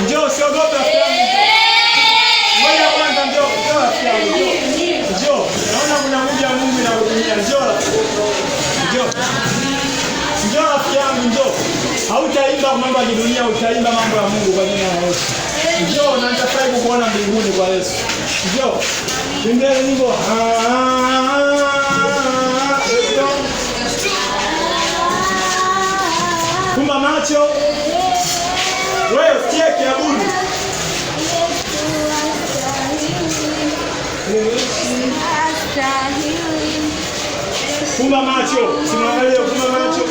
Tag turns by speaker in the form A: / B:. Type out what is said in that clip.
A: Njoo usiogope rafiki yangu. Ngoja kwanza njoo rafiki yangu. Njoo. Naona kuna nguvu ya Mungu inahudumia. Njoo. Njoo rafiki yangu njoo. Hautaimba mambo ya dunia, utaimba mambo ya Mungu kwa jina la Yesu. Njoo na nitafurahi kukuona mbinguni kwa Yesu. Njoo. Imbeni nyimbo. Fumba macho. Wewe usikie kiabudu. Fumba macho. Simwangalie, fumba macho.